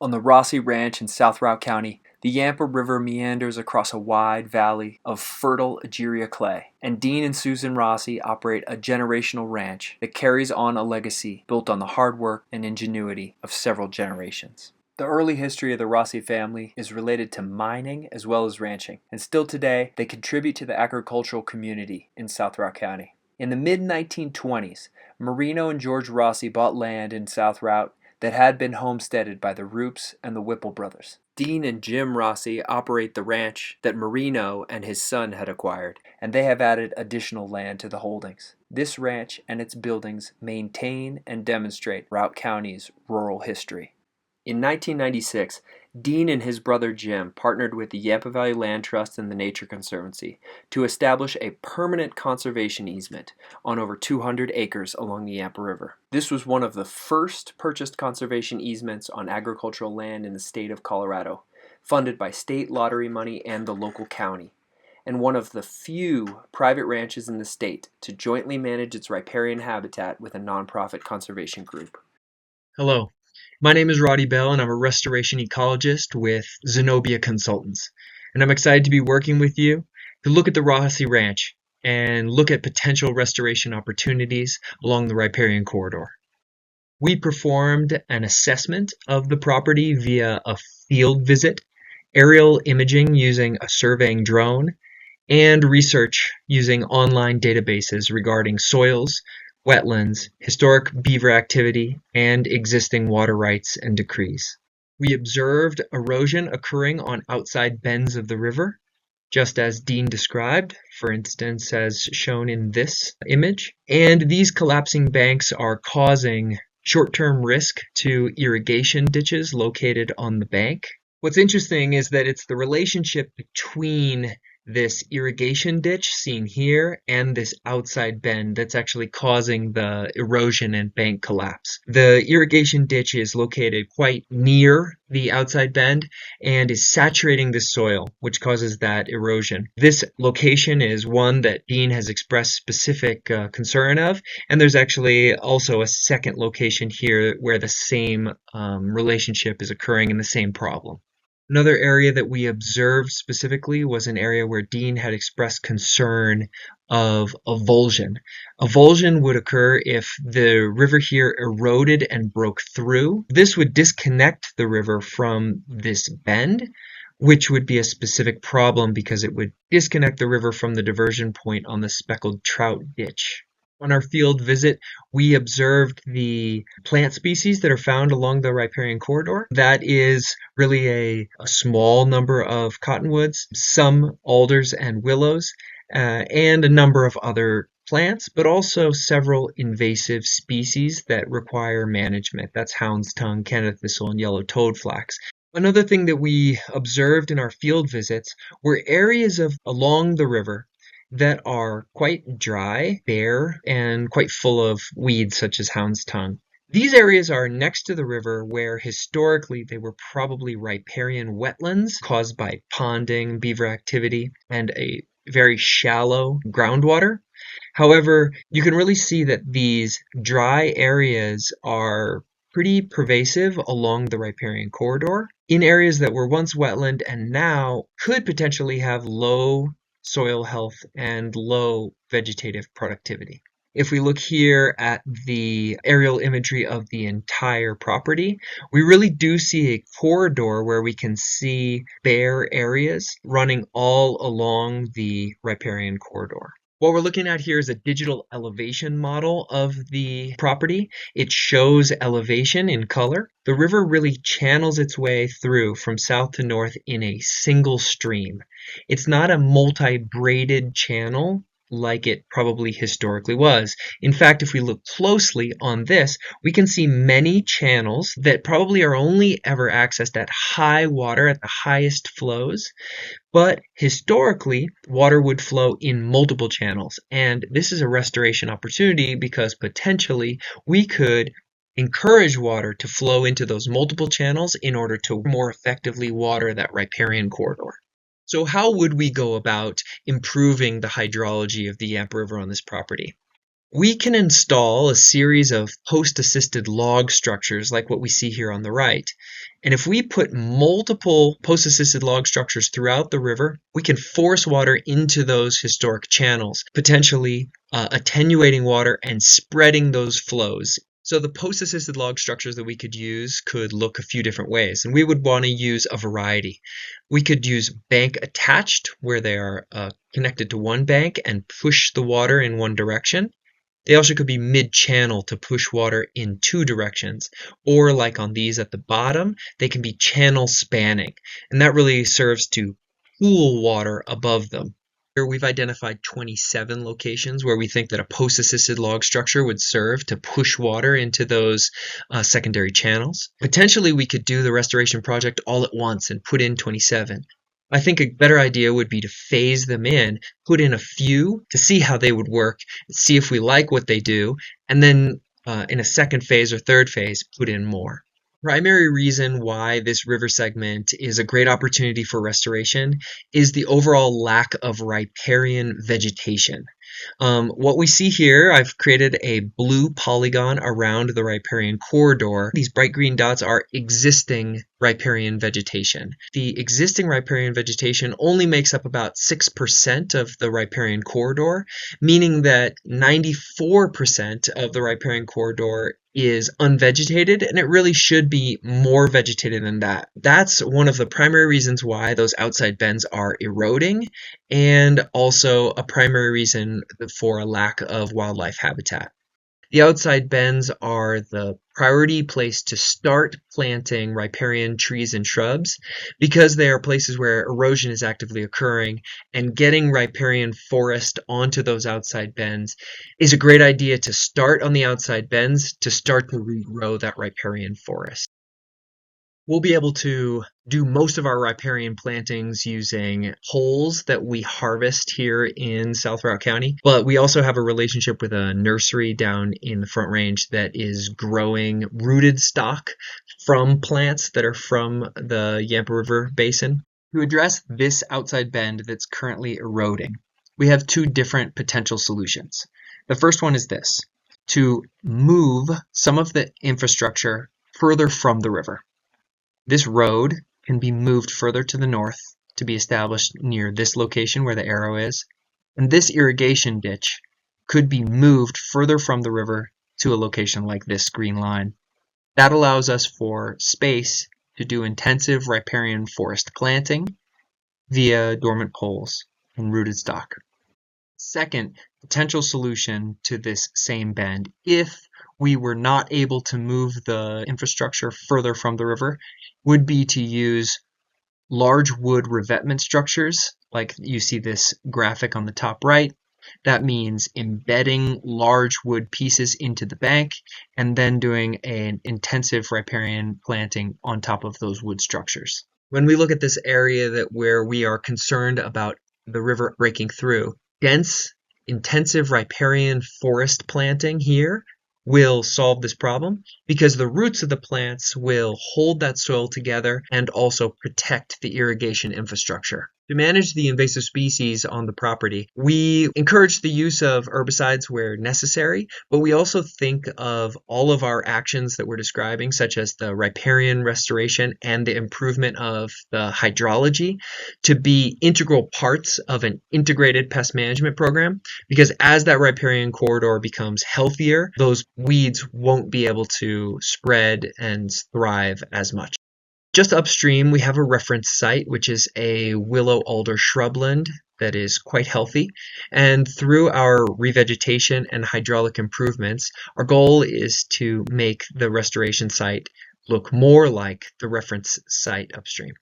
On the Rossi Ranch in South Routt County, the Yampa River meanders across a wide valley of fertile Egeria clay, and Dean and Susan Rossi operate a generational ranch that carries on a legacy built on the hard work and ingenuity of several generations. The early history of the Rossi family is related to mining as well as ranching, and still today they contribute to the agricultural community in South Routt County. In the mid-1920s, Marino and George Rossi bought land in South Routt that had been homesteaded by the Roops and the Whipple brothers. Dean and Jim Rossi operate the ranch that Marino and his son had acquired, and they have added additional land to the holdings. This ranch and its buildings maintain and demonstrate Routt County's rural history. In 1996, Dean and his brother Jim partnered with the Yampa Valley Land Trust and the Nature Conservancy to establish a permanent conservation easement on over 200 acres along the Yampa River. This was one of the first purchased conservation easements on agricultural land in the state of Colorado, funded by state lottery money and the local county, and one of the few private ranches in the state to jointly manage its riparian habitat with a nonprofit conservation group. Hello, my name is Roddy Bell and I'm a restoration ecologist with Zenobia Consultants. And I'm excited to be working with you to look at the Rossi Ranch and look at potential restoration opportunities along the riparian corridor. We performed an assessment of the property via a field visit, aerial imaging using a surveying drone, and research using online databases regarding soils, wetlands, historic beaver activity, and existing water rights and decrees. We observed erosion occurring on outside bends of the river, just as Dean described, for instance, as shown in this image. And these collapsing banks are causing short-term risk to irrigation ditches located on the bank. What's interesting is that it's the relationship between this irrigation ditch seen here and this outside bend that's actually causing the erosion and bank collapse. The irrigation ditch is located quite near the outside bend and is saturating the soil, which causes that erosion. This location is one that Dean has expressed specific concern of, and there's actually also a second location here where the same relationship is occurring in the same problem. Another area that we observed specifically was an area where Dean had expressed concern of avulsion. Avulsion would occur if the river here eroded and broke through. This would disconnect the river from this bend, which would be a specific problem because it would disconnect the river from the diversion point on the speckled trout ditch. On our field visit, we observed the plant species that are found along the riparian corridor. That is really a small number of cottonwoods, some alders and willows, and a number of other plants, but also several invasive species that require management. That's hound's tongue, Canada thistle, and yellow toadflax. Another thing that we observed in our field visits were areas along the river that are quite dry, bare, and quite full of weeds such as hound's tongue. These areas are next to the river where historically they were probably riparian wetlands caused by ponding, beaver activity, and a very shallow groundwater. However, you can really see that these dry areas are pretty pervasive along the riparian corridor in areas that were once wetland and now could potentially have low soil health and low vegetative productivity. If we look here at the aerial imagery of the entire property, we really do see a corridor where we can see bare areas running all along the riparian corridor. What we're looking at here is a digital elevation model of the property. It shows elevation in color. The river really channels its way through from south to north in a single stream. It's not a multi-braided channel like it probably historically was. In fact, if we look closely on this, we can see many channels that probably are only ever accessed at high water, at the highest flows. But historically, water would flow in multiple channels. And this is a restoration opportunity because potentially we could encourage water to flow into those multiple channels in order to more effectively water that riparian corridor. So how would we go about improving the hydrology of the Yampa River on this property? We can install a series of post-assisted log structures like what we see here on the right. And if we put multiple post-assisted log structures throughout the river, we can force water into those historic channels, potentially attenuating water and spreading those flows. So the post-assisted log structures that we could use could look a few different ways, and we would want to use a variety. We could use bank attached, where they are connected to one bank and push the water in one direction. They also could be mid-channel to push water in two directions, or like on these at the bottom, they can be channel spanning, and that really serves to pool water above them. Here we've identified 27 locations where we think that a post-assisted log structure would serve to push water into those secondary channels. Potentially we could do the restoration project all at once and put in 27. I think a better idea would be to phase them in, put in a few to see how they would work, see if we like what they do, and then in a second phase or third phase, put in more. Primary reason why this river segment is a great opportunity for restoration is the overall lack of riparian vegetation. What we see here, I've created a blue polygon around the riparian corridor. These bright green dots are existing riparian vegetation. The existing riparian vegetation only makes up about 6% of the riparian corridor, meaning that 94% of the riparian corridor is unvegetated, and it really should be more vegetated than that. That's one of the primary reasons why those outside bends are eroding, and also a primary reason for a lack of wildlife habitat. The outside bends are the priority place to start planting riparian trees and shrubs because they are places where erosion is actively occurring, and getting riparian forest onto those outside bends is a great idea to start on the outside bends to start to regrow that riparian forest. We'll be able to do most of our riparian plantings using poles that we harvest here in South Routt County, but we also have a relationship with a nursery down in the Front Range that is growing rooted stock from plants that are from the Yampa River Basin. To address this outside bend that's currently eroding, we have two different potential solutions. The first one is this: to move some of the infrastructure further from the river. This road can be moved further to the north to be established near this location where the arrow is, and this irrigation ditch could be moved further from the river to a location like this green line. That allows us for space to do intensive riparian forest planting via dormant poles and rooted stock. Second potential solution to this same bend, if we were not able to move the infrastructure further from the river, would be to use large wood revetment structures, like you see this graphic on the top right. That means embedding large wood pieces into the bank and then doing an intensive riparian planting on top of those wood structures. When we look at this area where we are concerned about the river breaking through, dense, intensive riparian forest planting here will solve this problem because the roots of the plants will hold that soil together and also protect the irrigation infrastructure. To manage the invasive species on the property, we encourage the use of herbicides where necessary, but we also think of all of our actions that we're describing, such as the riparian restoration and the improvement of the hydrology, to be integral parts of an integrated pest management program, because as that riparian corridor becomes healthier, those weeds won't be able to spread and thrive as much. Just upstream, we have a reference site, which is a willow alder shrubland that is quite healthy. And through our revegetation and hydraulic improvements, our goal is to make the restoration site look more like the reference site upstream.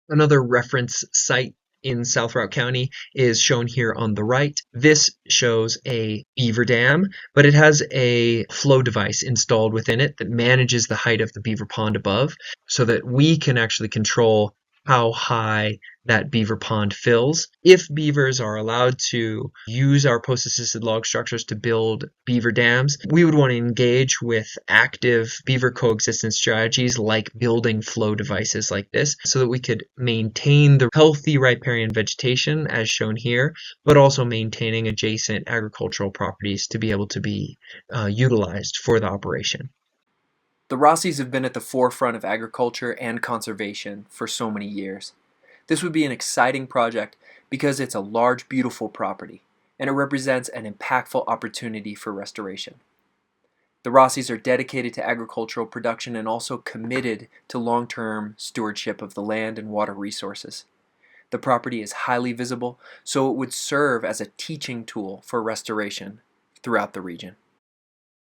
Another reference site in South Routt County is shown here on the right. This shows a beaver dam, but it has a flow device installed within it that manages the height of the beaver pond above so that we can actually control how high that beaver pond fills. If beavers are allowed to use our post-assisted log structures to build beaver dams, we would want to engage with active beaver coexistence strategies like building flow devices like this so that we could maintain the healthy riparian vegetation as shown here, but also maintaining adjacent agricultural properties to be able to be utilized for the operation. The Rossis have been at the forefront of agriculture and conservation for so many years. This would be an exciting project because it's a large, beautiful property, and it represents an impactful opportunity for restoration. The Rossis are dedicated to agricultural production and also committed to long-term stewardship of the land and water resources. The property is highly visible, so it would serve as a teaching tool for restoration throughout the region.